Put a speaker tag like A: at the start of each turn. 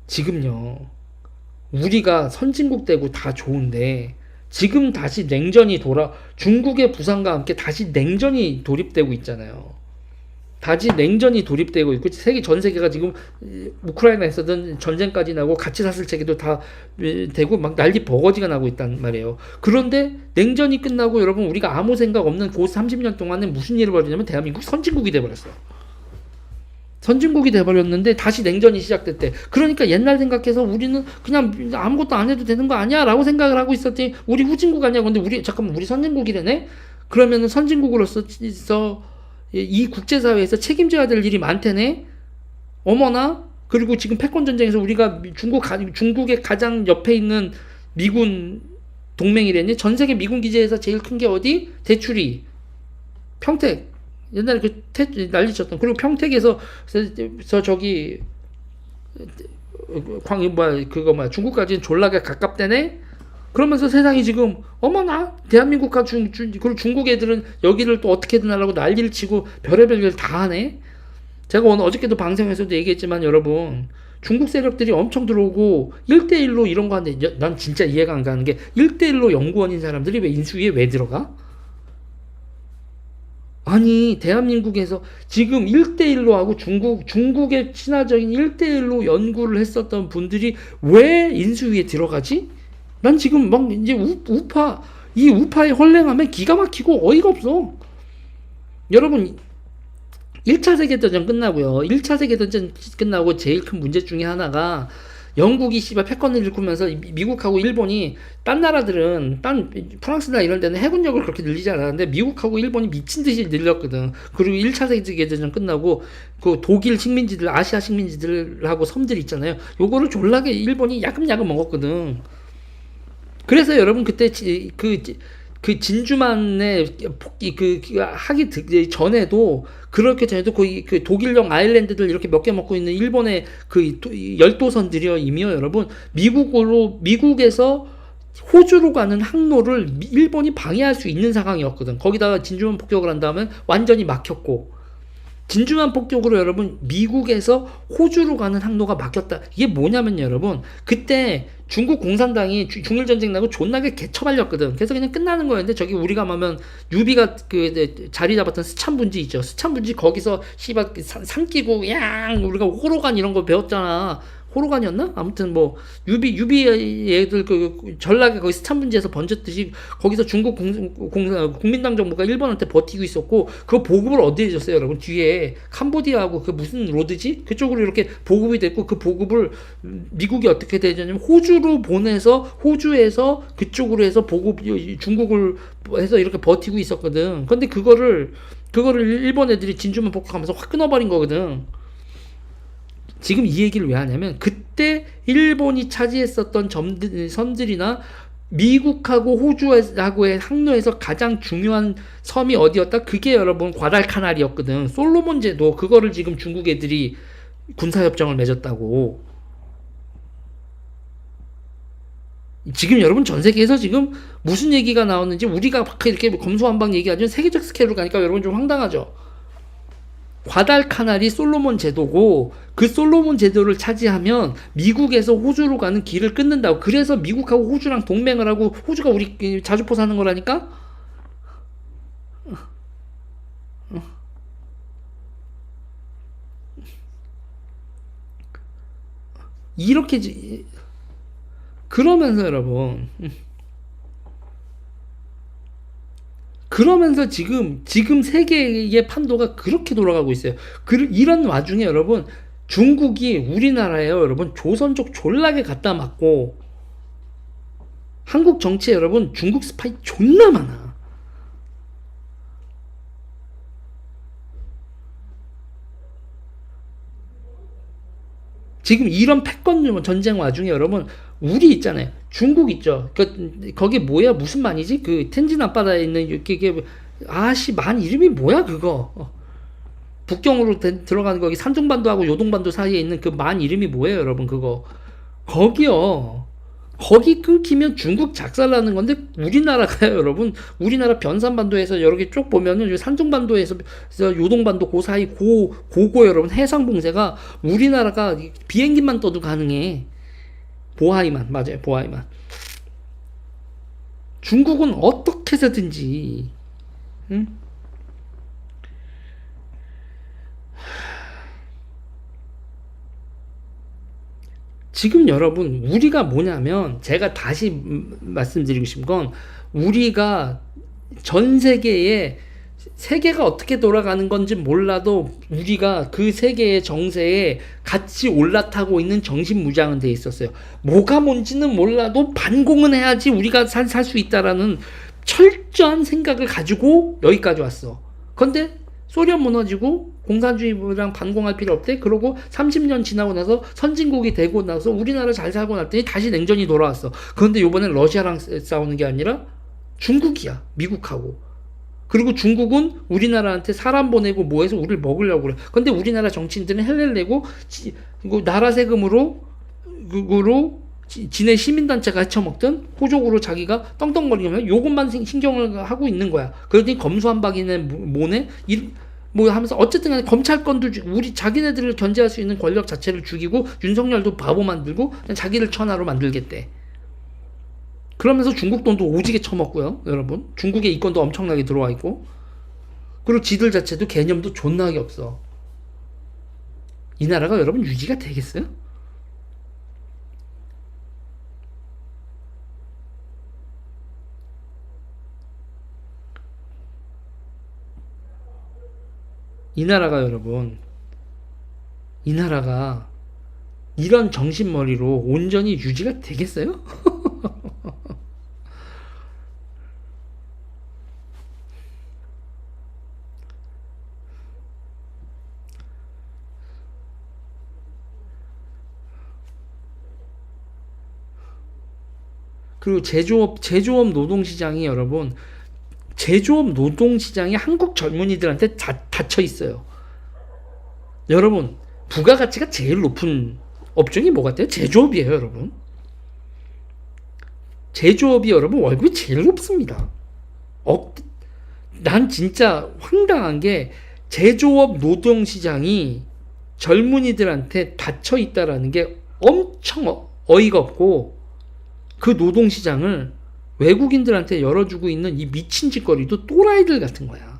A: 지금요, 우리가 선진국 되고 다 좋은데 지금 다시 냉전이 중국의 부상과 함께 다시 냉전이 돌입되고 있잖아요. 다시 냉전이 돌입되고 있고 전 세계가 지금 우크라이나에서든 전쟁까지 나고 가치 사슬 체계도 다 되고 막 난리 버거지가 나고 있단 말이에요. 그런데 냉전이 끝나고 여러분 우리가 아무 생각 없는 그 30년 동안에 무슨 일을 벌이냐면 대한민국 선진국이 돼버렸어요. 선진국이 돼버렸는데 다시 냉전이 시작됐대. 그러니까 옛날 생각해서 우리는 그냥 아무것도 안 해도 되는 거 아니야? 라고 생각을 하고 있었더니 우리 후진국 아니야? 근데 잠깐만, 우리 선진국이래네? 그러면은 선진국으로서 이 국제사회에서 책임져야 될 일이 많대네? 어머나? 그리고 지금 패권전쟁에서 우리가 중국의 가장 옆에 있는 미군 동맹이랬니? 전 세계 미군 기지에서 제일 큰 게 어디? 대추리. 평택. 옛날에 난리 쳤던. 그리고 평택에서 저기 중국까지는 졸라게 가깝대네. 그러면서 세상이 지금 어머나 대한민국과 그리고 중국 애들은 여기를 또 어떻게든 하려고 난리를 치고 별의별 일 다 하네. 제가 어저께도 방송에서도 얘기했지만 여러분, 중국 세력들이 엄청 들어오고 1대1로 이런 거 하는데 난 진짜 이해가 안 가는 게 1대1로 연구원인 사람들이 왜 인수위에 왜 들어가? 아니, 대한민국에서 지금 1대1로 하고 중국의 친화적인 1대1로 연구를 했었던 분들이 왜 인수위에 들어가지? 난 지금 막 이제 이 우파의 헐랭함에 기가 막히고 어이가 없어. 여러분, 1차 세계대전 끝나고요. 1차 세계대전 끝나고 제일 큰 문제 중에 하나가 영국이 패권을 일구면서 미국하고 일본이 딴 나라들은 프랑스나 이런 데는 해군력을 그렇게 늘리지 않았는데 미국하고 일본이 미친 듯이 늘렸거든. 그리고 1차 세계대전 끝나고 그 독일 식민지들, 아시아 식민지들하고 섬들 있잖아요. 요거를 졸라게 일본이 야금야금 먹었거든. 그래서 여러분 그때 그 진주만의 폭기 하기 전에도 그렇게 전에도 그 독일령 아일랜드들 이렇게 몇 개 먹고 있는 일본의 그 열도선들이요 이미요 여러분 미국에서 호주로 가는 항로를 일본이 방해할 수 있는 상황이었거든. 거기다가 진주만 폭격을 한 다음에 완전히 막혔고 진주만 폭격으로 여러분 미국에서 호주로 가는 항로가 막혔다. 이게 뭐냐면 여러분 그때 중국 공산당이 중일전쟁 나고 존나게 개처발렸거든. 그래서 그냥 끝나는 거였는데 저기 우리가 하면 유비가 자리 잡았던 스찬분지 있죠. 스찬분지 거기서 씨발 산 끼고 양 우리가 호로간 이런 거 배웠잖아. 호로간이었나? 아무튼 뭐 유비 애들 전락에 거기 스탄분지에서 번졌듯이 거기서 중국 국민당 정부가 일본한테 버티고 있었고 그 보급을 어디에 줬어요 여러분? 뒤에 캄보디아하고 그 무슨 로드지? 그쪽으로 이렇게 보급이 됐고 그 보급을 미국이 어떻게 되냐면 호주로 보내서 호주에서 그쪽으로 해서 보급 중국을 해서 이렇게 버티고 있었거든. 근데 그거를 일본 애들이 진주만 폭격하면서 확 끊어버린 거거든. 지금 이 얘기를 왜 하냐면 그때 일본이 차지했었던 섬들이나 미국하고 호주하고의 항로에서 가장 중요한 섬이 어디였다? 그게 여러분 과달카날이었거든. 솔로몬 제도 그거를 지금 중국 애들이 군사협정을 맺었다고. 지금 여러분 전 세계에서 지금 무슨 얘기가 나오는지 우리가 이렇게 검소한방 얘기하지만 세계적 스케일로 가니까 여러분 좀 황당하죠. 과달카날이 솔로몬 제도고 그 솔로몬 제도를 차지하면 미국에서 호주로 가는 길을 끊는다고. 그래서 미국하고 호주랑 동맹을 하고 호주가 우리 자주포 사는 거라니까. 이렇게 그러면서 여러분 그러면서 지금 세계의 판도가 그렇게 돌아가고 있어요. 이런 와중에 여러분 중국이 우리나라에요 여러분 조선족 졸라게 갖다 맞고 한국 정치에 여러분 중국 스파이 존나 많아. 지금 이런 패권 전쟁 와중에 여러분 우리 있잖아요. 중국 있죠. 거기 뭐야 무슨 만이지? 그 텐진 앞바다에 있는 이게 아씨 만 이름이 뭐야 그거? 북경으로 들어가는 거기 산둥반도하고 요동반도 사이에 있는 그 만 이름이 뭐예요 여러분 그거? 거기요. 거기 끊기면 중국 작살나는 건데 우리나라가요, 여러분. 우리나라 변산반도에서 여러 개 쭉 보면은 산둥반도에서 요동반도 그 사이 고고 여러분 해상 봉쇄가 우리나라가 비행기만 떠도 가능해. 보하이만 맞아요, 보하이만. 중국은 어떻게 해서든지 응? 지금 여러분 우리가 뭐냐면 제가 다시 말씀드리고 싶은 건 우리가 전 세계에 세계가 어떻게 돌아가는 건지 몰라도 우리가 그 세계의 정세에 같이 올라타고 있는 정신무장은 돼 있었어요. 뭐가 뭔지는 몰라도 반공은 해야지 우리가 살 수 있다라는 철저한 생각을 가지고 여기까지 왔어. 근데 소련 무너지고 공산주의랑 반공할 필요 없대. 그러고 30년 지나고 나서 선진국이 되고 나서 우리나라 잘 살고 났더니 다시 냉전이 돌아왔어. 그런데 이번엔 러시아랑 싸우는 게 아니라 중국이야. 미국하고. 그리고 중국은 우리나라한테 사람 보내고 뭐해서 우리를 먹으려고 그래. 근데 우리나라 정치인들은 헬레를 내고 나라 세금으로 지네 시민단체가 헤쳐먹든 호적으로 자기가 떵떵거리면 요것만 신경을 하고 있는 거야. 그러더니 검수한박이네 뭐네 뭐 하면서 어쨌든 간에 검찰권도 우리 자기네들을 견제할 수 있는 권력 자체를 죽이고 윤석열도 바보 만들고 그냥 자기를 천하로 만들겠대. 그러면서 중국 돈도 오지게 처먹고요, 여러분. 중국의 이권도 엄청나게 들어와 있고. 그리고 지들 자체도 개념도 존나게 없어. 이 나라가 여러분 유지가 되겠어요? 이 나라가 여러분, 이 나라가 이런 정신머리로 온전히 유지가 되겠어요? 그리고 제조업 노동시장이 여러분, 제조업 노동시장이 한국 젊은이들한테 닫혀 있어요. 여러분, 부가가치가 제일 높은 업종이 뭐 같아요? 제조업이에요, 여러분. 제조업이 여러분 월급이 제일 높습니다. 난 진짜 황당한 게 제조업 노동시장이 젊은이들한테 닫혀 있다라는 게 엄청 어이가 없고 그 노동시장을 외국인들한테 열어주고 있는 이 미친 짓거리도 또라이들 같은 거야.